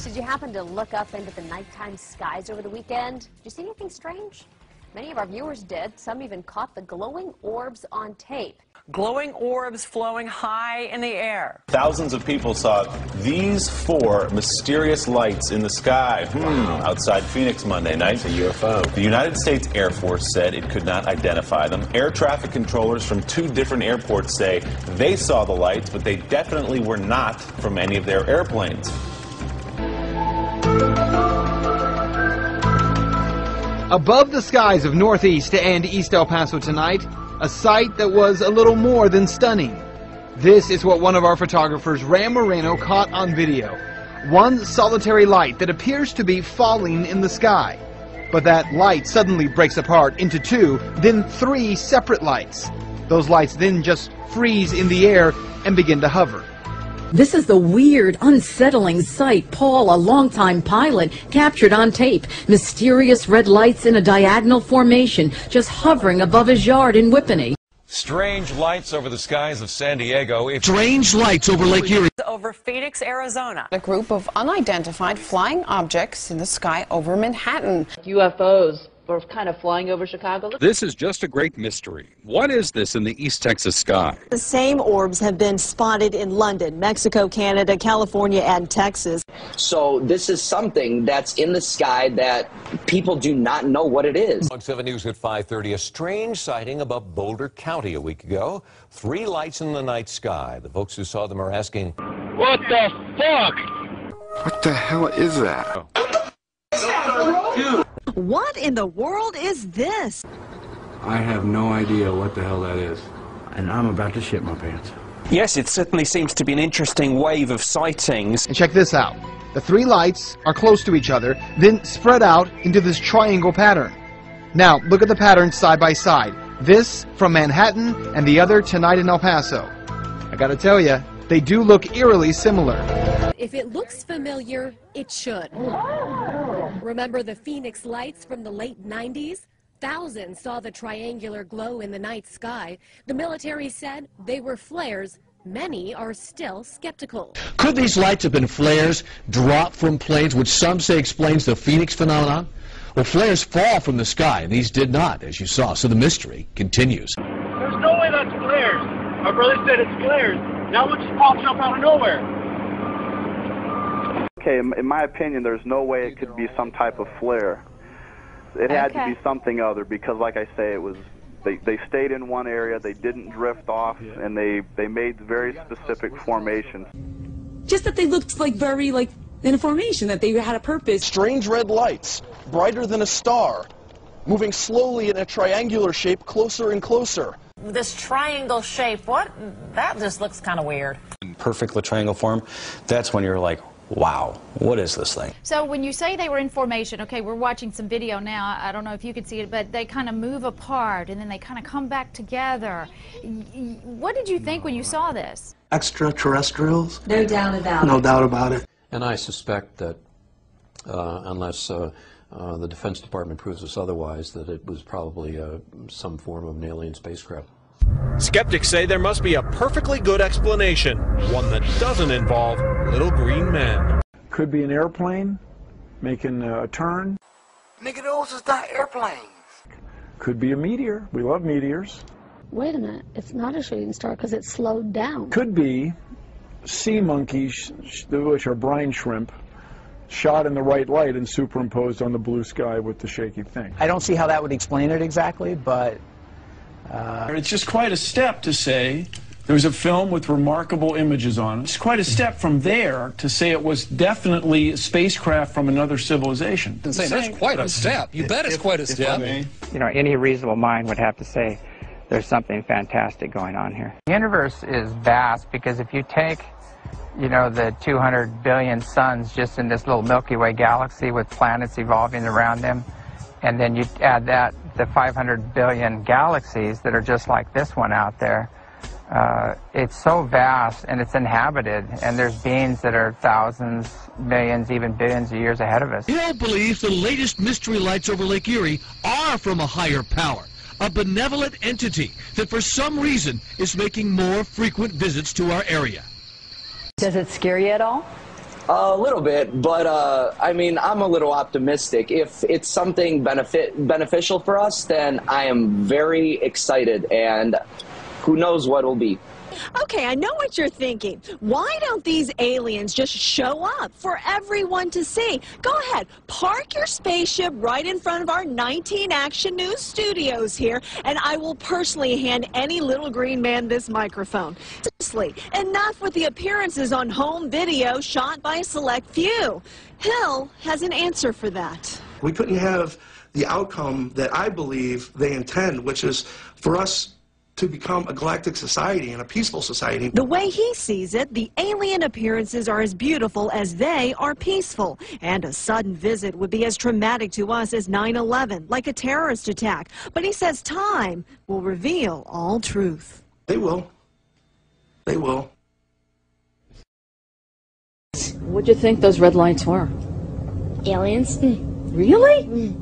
Did you happen to look up into the nighttime skies over the weekend? Did you see anything strange? Many of our viewers did. Some even caught the glowing orbs on tape. Glowing orbs flowing high in the air. Thousands of people saw these 4 mysterious lights in the sky outside Phoenix Monday night. It's a UFO. The United States Air Force said it could not identify them. Air traffic controllers from 2 different airports say they saw the lights, but they definitely were not from any of their airplanes. Above the skies of Northeast and East El Paso tonight, a sight that was a little more than stunning. This is what one of our photographers, Ram Moreno, caught on video. One solitary light that appears to be falling in the sky. But that light suddenly breaks apart into 2, then 3 separate lights. Those lights then just freeze in the air and begin to hover. This is the weird, unsettling sight Paul, a longtime pilot, captured on tape. Mysterious red lights in a diagonal formation just hovering above his yard in Whippany. Strange lights over the skies of San Diego. Strange lights over Lake Erie. Over Phoenix, Arizona. A group of unidentified flying objects in the sky over Manhattan. UFOs were kind of flying over Chicago. This is just a great mystery. What is this in the East Texas sky? The same orbs have been spotted in London, Mexico, Canada, California, and Texas. So this is something that's in the sky that people do not know what it is. On 7 News at 5:30, a strange sighting above Boulder County a week ago. 3 lights in the night sky. The folks who saw them are asking, what the fuck? What the hell is that? What in the world is this? I have no idea what the hell that is. And I'm about to shit my pants. Yes, it certainly seems to be an interesting wave of sightings. And check this out. The 3 lights are close to each other, then spread out into this triangle pattern. Now, look at the patterns side by side. This from Manhattan and the other tonight in El Paso. I gotta tell you, they do look eerily similar. If it looks familiar, it should. Remember the Phoenix lights from the late 90s? Thousands saw the triangular glow in the night sky. The military said they were flares. Many are still skeptical. Could these lights have been flares dropped from planes, which some say explains the Phoenix phenomenon? Well, flares fall from the sky, and these did not, as you saw, so the mystery continues. There's no way that's flares. My brother said it's flares. Now it just pops up out of nowhere. Okay, in my opinion, there's no way it could be some type of flare. It had to be something other because, like I say, it was they stayed in one area, they didn't drift off, and they made very specific formations. Just that they looked very in a formation, that they had a purpose. Strange red lights, brighter than a star, moving slowly in a triangular shape closer and closer. This triangle shape, that just looks kind of weird. Perfect triangle form, that's when you're like, wow, what is this thing? So when you say they were in formation, okay, we're watching some video now. I don't know if you can see it, but they kind of move apart and then they kind of come back together. What did you think when you saw this? Extraterrestrials? No doubt about it. No doubt about it. And I suspect that unless the Defense Department proves us otherwise, that it was probably some form of an alien spacecraft. Skeptics say there must be a perfectly good explanation, one that doesn't involve little green men. Could be an airplane making a turn. Nigga, those is not airplanes. Could be a meteor. We love meteors. Wait a minute, it's not a shooting star because it's slowed down. Could be sea monkeys, which are brine shrimp, shot in the right light and superimposed on the blue sky with the shaky thing. I don't see how that would explain it exactly, but it's just quite a step to say there was a film with remarkable images on it. It's quite a step from there to say it was definitely a spacecraft from another civilization. That's quite a step. You bet it's quite a step. You know, any reasonable mind would have to say there's something fantastic going on here. The universe is vast because if you take, you know, the 200 billion suns just in this little Milky Way galaxy with planets evolving around them, and then you add that the 500 billion galaxies that are just like this one out there, it's so vast and it's inhabited, and there's beings that are thousands, millions, even billions of years ahead of us. Hill believes the latest mystery lights over Lake Erie are from a higher power, a benevolent entity that for some reason is making more frequent visits to our area. Does it scare you at all? A little bit, but I mean, I'm a little optimistic. If it's something beneficial for us, then I am very excited, and who knows what it'll be. Okay, I know what you're thinking. Why don't these aliens just show up for everyone to see? Go ahead, park your spaceship right in front of our 19 Action News studios here, and I will personally hand any little green man this microphone. Seriously, enough with the appearances on home video shot by a select few. Hill has an answer for that. We couldn't have the outcome that I believe they intend, which is for us to become a galactic society and a peaceful society. The way he sees it, the alien appearances are as beautiful as they are peaceful. And a sudden visit would be as traumatic to us as 9/11, like a terrorist attack. But he says time will reveal all truth. They will. They will. What'd you think those red lights were? Aliens. Really?